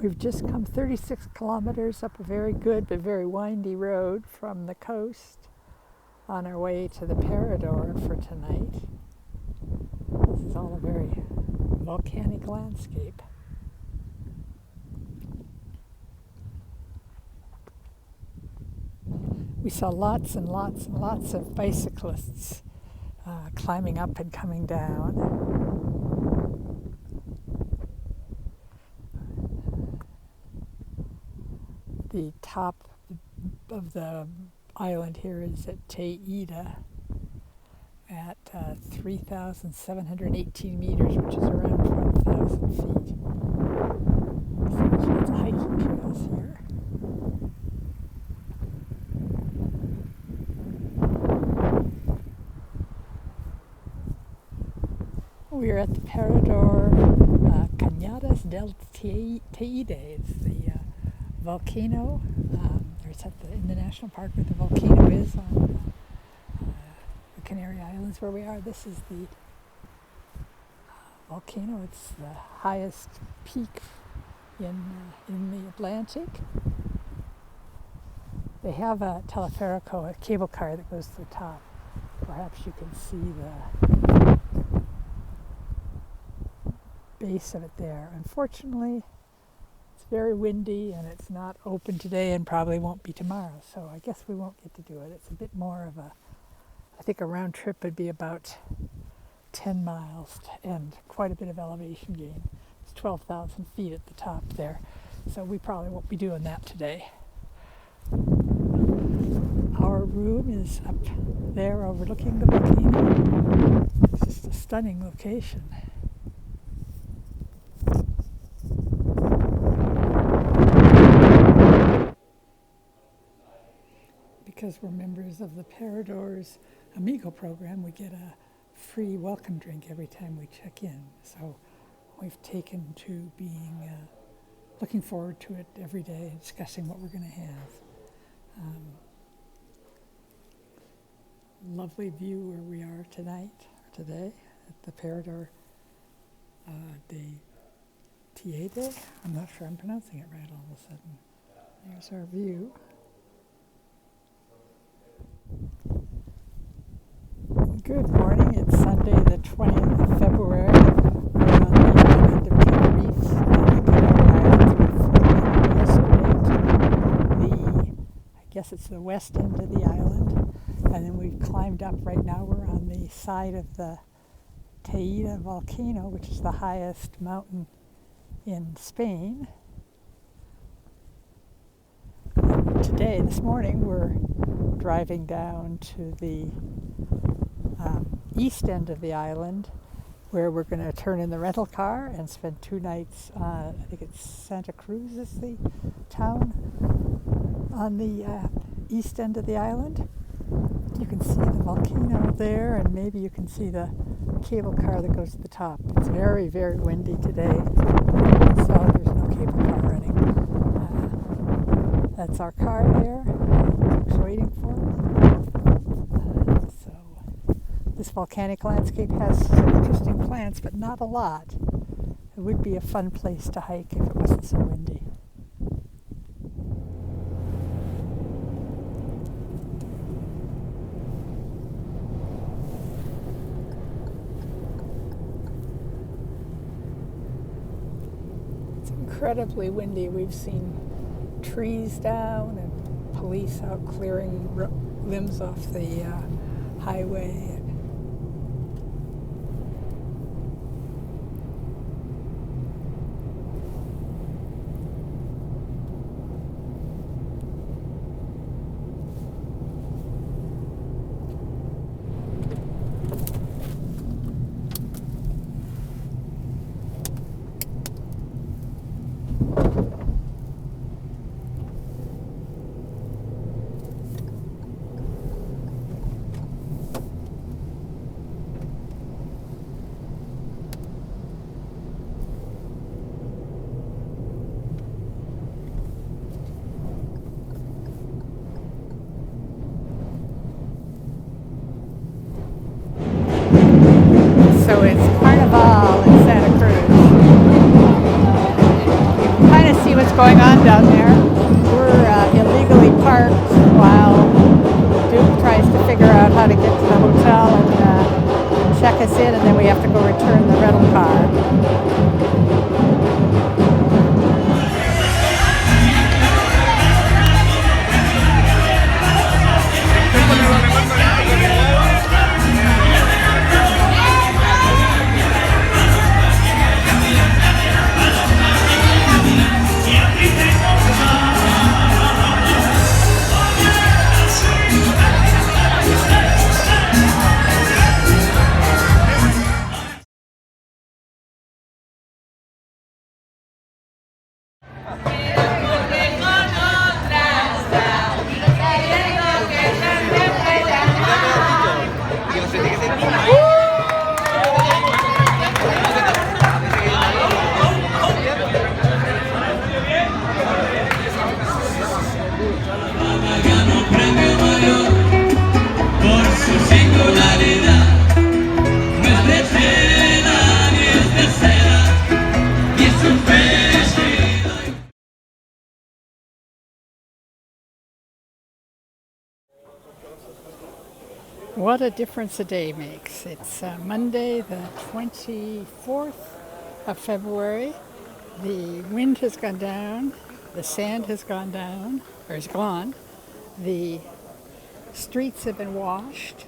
We've just come 36 kilometers up a very good but very windy road from the coast on our way to the Parador for tonight. This is all a very volcanic landscape. We saw lots and lots and lots of bicyclists climbing up and coming down. The top of the island here is at Teide at 3,718 meters, which is around 12,000 feet. So there's lots of hiking trails here. We are at the Parador Canary del Teide. It's the volcano. It's in the national park where the volcano is on the Canary Islands where we are. This is the volcano. It's the highest peak in the Atlantic. They have a teleferico, a cable car that goes to the top. Perhaps you can see the base of it there. Unfortunately, it's very windy and it's not open today and probably won't be tomorrow, so I guess we won't get to do it. It's a bit more of I think a round trip would be about 10 miles and quite a bit of elevation gain. It's 12,000 feet at the top there, so we probably won't be doing that today. Our room is up there overlooking the volcano. It's just a stunning location. Because we're members of the Parador's Amigo program, we get a free welcome drink every time we check in. So we've taken to being looking forward to it every day and discussing what we're going to have. Lovely view where we are today at the Parador de Teide. I'm not sure I'm pronouncing it right all of a sudden. There's our view. Good morning. It's Sunday the 20th of February. We're on the Island of Tenerife on the Canary Islands. We flew yesterday to I guess it's the west end of the island. And then we've climbed up. Right now we're on the side of the Teide Volcano, which is the highest mountain in Spain. And this morning, we're driving down to the east end of the island, where we're going to turn in the rental car and spend 2 nights. I think it's Santa Cruz is the town on the east end of the island. You can see the volcano there, and maybe you can see the cable car that goes to the top. It's very, very windy today, so there's no cable car running. That's our car there. It's waiting for us. So this volcanic landscape has some interesting plants, but not a lot. It would be a fun place to hike if it wasn't so windy. Incredibly windy. We've seen trees down and police out clearing limbs off the highway. kind of see what's going on down there. We're illegally parked while Duke tries to figure out how to get to the hotel and check us in, and then we have to go return the rental car. What a difference a day makes. It's Monday, the 24th of February. The wind has gone down, the sand has gone down, or is gone. The streets have been washed.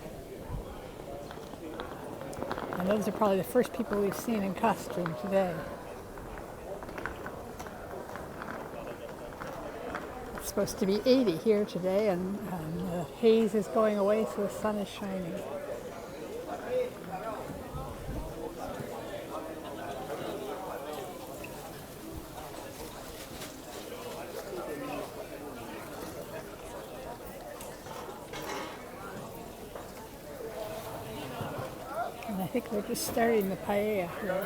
And those are probably the first people we've seen in costume today. It's supposed to be 80 here today, and the haze is going away, so the sun is shining. And I think we're just starting the paella here.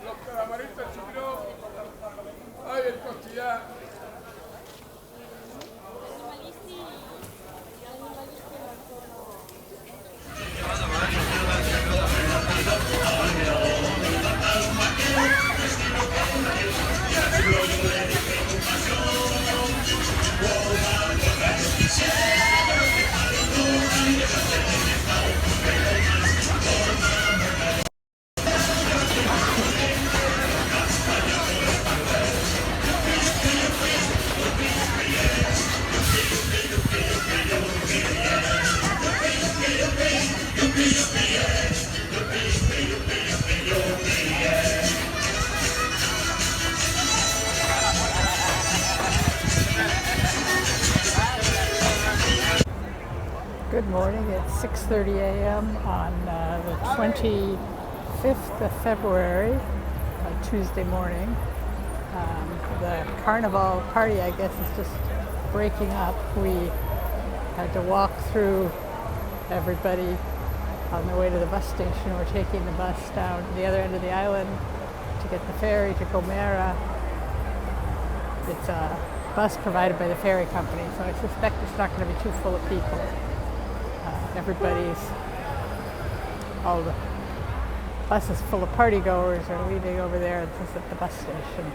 Los calamaritos chupiros, ay, el costillar. Good morning. It's 6:30 a.m. on the 25th of February, Tuesday morning. The Carnival party, I guess, is just breaking up. We had to walk through everybody on the way to the bus station. We're taking the bus down to the other end of the island to get the ferry to Gomera. It's a bus provided by the ferry company, so I suspect it's not going to be too full of people. All the buses full of party goers are leaving over there at the bus station.